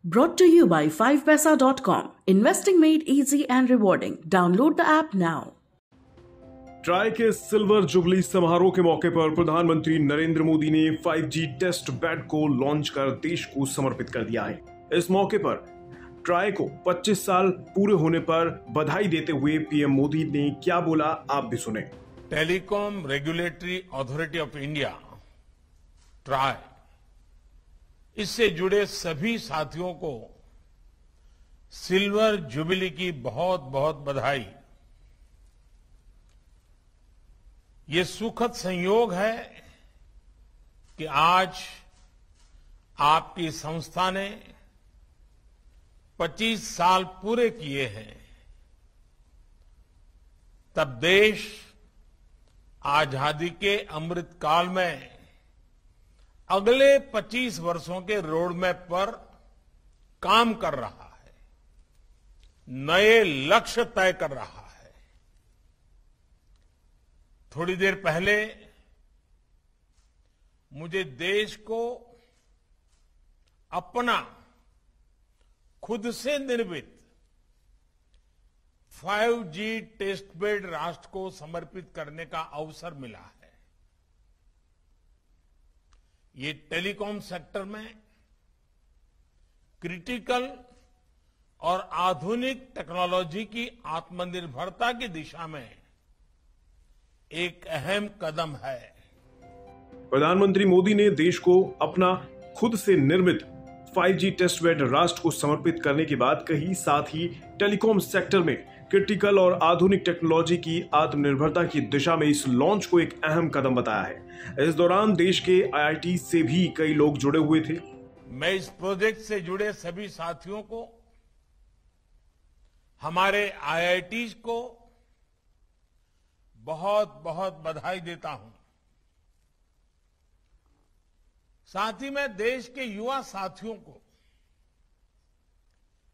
Brought to you by 5paisa.com. Investing made easy and rewarding. Download the app now. Try के silver jubilee समारोह के मौके पर प्रधानमंत्री नरेंद्र मोदी ने 5G टेस्ट बेड को लॉन्च कर देश को समर्पित कर दिया है। इस मौके पर ट्राई को 25 साल पूरे होने पर बधाई देते हुए पीएम मोदी ने क्या बोला, आप भी सुने। Telecom regulatory authority of India try, इससे जुड़े सभी साथियों को सिल्वर जुबली की बहुत बहुत बधाई। ये सुखद संयोग है कि आज आपकी संस्था ने 25 साल पूरे किए हैं। तब देश आजादी के अमृत काल में अगले 25 वर्षों के रोडमैप पर काम कर रहा है, नए लक्ष्य तय कर रहा है। थोड़ी देर पहले मुझे देश को अपना खुद से निर्मित 5G टेस्ट बेड राष्ट्र को समर्पित करने का अवसर मिला है। ये टेलीकॉम सेक्टर में क्रिटिकल और आधुनिक टेक्नोलॉजी की आत्मनिर्भरता की दिशा में एक अहम कदम है। प्रधानमंत्री मोदी ने देश को अपना खुद से निर्मित 5G टेस्ट बेड राष्ट्र को समर्पित करने की बात कही। साथ ही टेलीकॉम सेक्टर में क्रिटिकल और आधुनिक टेक्नोलॉजी की आत्मनिर्भरता की दिशा में इस लॉन्च को एक अहम कदम बताया है। इस दौरान देश के IIT से भी कई लोग जुड़े हुए थे। मैं इस प्रोजेक्ट से जुड़े सभी साथियों को, हमारे IITs को बहुत बहुत बधाई देता हूं। साथ ही मैं देश के युवा साथियों को,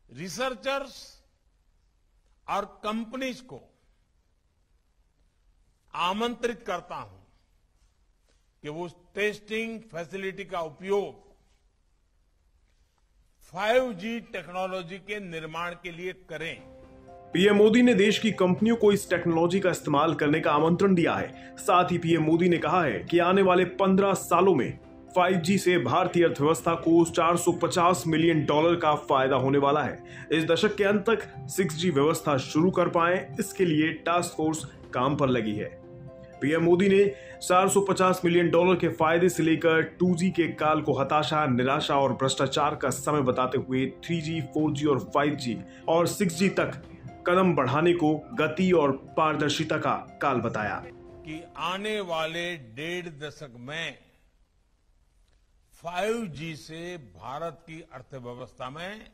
रिसर्चर्स और कंपनीज को आमंत्रित करता हूं कि वो टेस्टिंग फैसिलिटी का उपयोग 5G टेक्नोलॉजी के निर्माण के लिए करें। पीएम मोदी ने देश की कंपनियों को इस टेक्नोलॉजी का इस्तेमाल करने का आमंत्रण दिया है। साथ ही पीएम मोदी ने कहा है कि आने वाले 15 सालों में 5G से भारतीय अर्थव्यवस्था को $450 मिलियन का फायदा होने वाला है। इस दशक के अंत तक 6G व्यवस्था शुरू कर पाए, इसके लिए टास्क फोर्स काम पर लगी है। पीएम मोदी ने $450 मिलियन के फायदे से लेकर 2G के काल को हताशा, निराशा और भ्रष्टाचार का समय बताते हुए 3G, 4G और 5G और 6G तक कदम बढ़ाने को गति और पारदर्शिता का काल बताया कि आने वाले 1.5 दशक में 5G से भारत की अर्थव्यवस्था में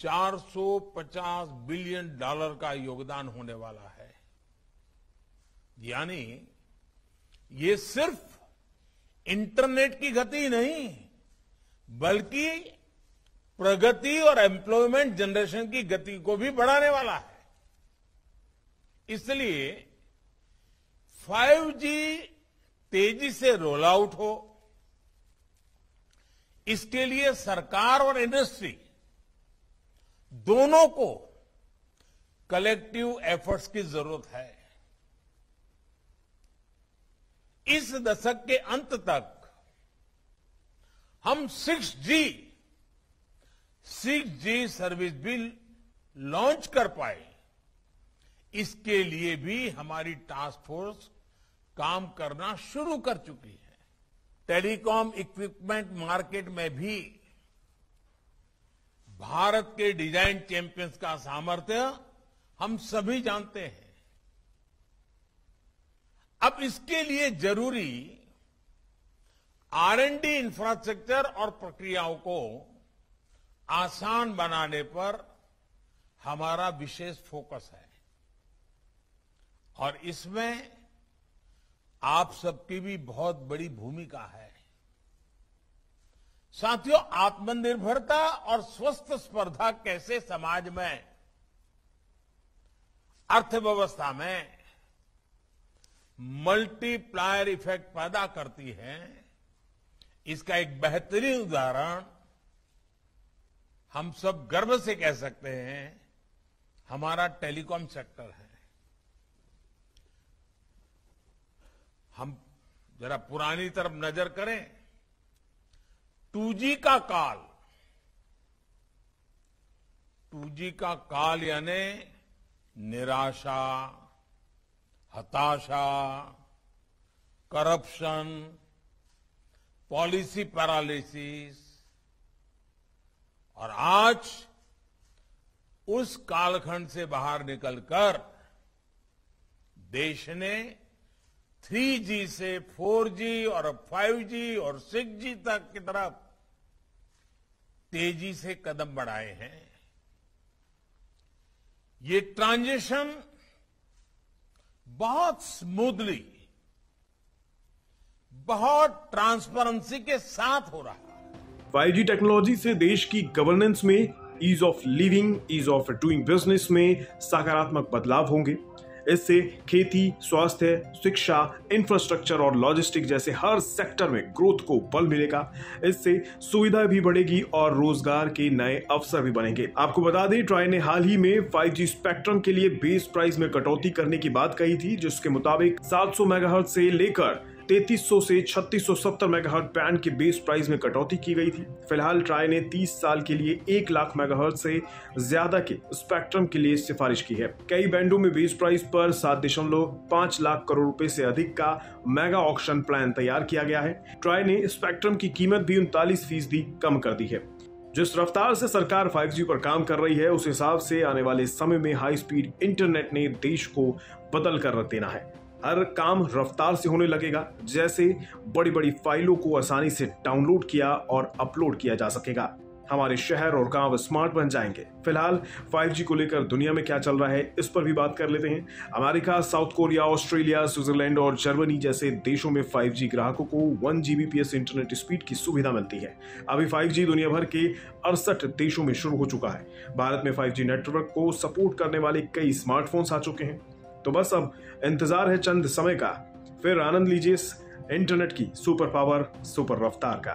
$450 बिलियन का योगदान होने वाला है। यानी ये सिर्फ इंटरनेट की गति नहीं, बल्कि प्रगति और एम्प्लॉयमेंट जनरेशन की गति को भी बढ़ाने वाला है। इसलिए 5G तेजी से रोल आउट हो, इसके लिए सरकार और इंडस्ट्री दोनों को कलेक्टिव एफर्ट्स की जरूरत है। इस दशक के अंत तक हम 6G सर्विस भी लॉन्च कर पाए, इसके लिए भी हमारी टास्क फोर्स काम करना शुरू कर चुकी है। टेलीकॉम इक्विपमेंट मार्केट में भी भारत के डिजाइन चैंपियंस का सामर्थ्य हम सभी जानते हैं। अब इसके लिए जरूरी R&D इंफ्रास्ट्रक्चर और प्रक्रियाओं को आसान बनाने पर हमारा विशेष फोकस है और इसमें आप सबकी भी बहुत बड़ी भूमिका है। साथियों, आत्मनिर्भरता और स्वस्थ स्पर्धा कैसे समाज में, अर्थव्यवस्था में मल्टीप्लायर इफेक्ट पैदा करती है, इसका एक बेहतरीन उदाहरण हम सब गर्व से कह सकते हैं हमारा टेलीकॉम सेक्टर है। हम जरा पुरानी तरफ नजर करें, 2G का काल, 2G का काल यानी निराशा, हताशा, करप्शन, पॉलिसी पैरालिसिस, और आज उस कालखंड से बाहर निकलकर देश ने 3G से 4G और 5G और 6G तक की तरफ तेजी से कदम बढ़ाए हैं। ये ट्रांजिशन बहुत स्मूथली, बहुत ट्रांसपेरेंसी के साथ हो रहा है। 5G टेक्नोलॉजी से देश की गवर्नेंस में, ease of living, ease of doing business में सकारात्मक बदलाव होंगे। इससे खेती, स्वास्थ्य, शिक्षा, इंफ्रास्ट्रक्चर और लॉजिस्टिक जैसे हर सेक्टर में ग्रोथ को बल मिलेगा। इससे सुविधा भी बढ़ेगी और रोजगार के नए अवसर भी बनेंगे। आपको बता दें, ट्राई ने हाल ही में 5G स्पेक्ट्रम के लिए बेस प्राइस में कटौती करने की बात कही थी, जिसके मुताबिक 700 मेगाहर्ट्ज से लेकर 3300 से 3670 मेगाहर्ट्ज बैंड के बेस प्राइस में कटौती की गई थी। फिलहाल ट्राई ने 30 साल के लिए 1 लाख मेगाहर्ट्ज से ज्यादा के स्पेक्ट्रम के लिए सिफारिश की है। कई बैंडों में बेस प्राइस पर 7.5 लाख करोड़ रुपए से अधिक का मेगा ऑक्शन प्लान तैयार किया गया है। ट्राई ने स्पेक्ट्रम की कीमत भी 39% कम कर दी है। जिस रफ्तार से सरकार 5G पर काम कर रही है, उस हिसाब से आने वाले समय में हाई स्पीड इंटरनेट ने देश को बदल कर रख देना है। हर काम रफ्तार से होने लगेगा, जैसे बड़ी बड़ी फाइलों को आसानी से डाउनलोड किया और अपलोड किया जा सकेगा। हमारे शहर और गांव स्मार्ट बन जाएंगे। फिलहाल 5G को लेकर दुनिया में क्या चल रहा है, इस पर भी बात कर लेते हैं। America, south Korea, Australia, Switzerland और जर्मनी जैसे देशों में 5G ग्राहकों को 1 Gbps इंटरनेट स्पीड की सुविधा मिलती है। अभी 5G दुनिया भर के 68 देशों में शुरू हो चुका है। भारत में 5G नेटवर्क को सपोर्ट करने वाले कई स्मार्टफोन्स आ चुके हैं। तो बस अब इंतजार है चंद समय का, फिर आनंद लीजिए इस इंटरनेट की सुपर पावर, सुपर रफ्तार का।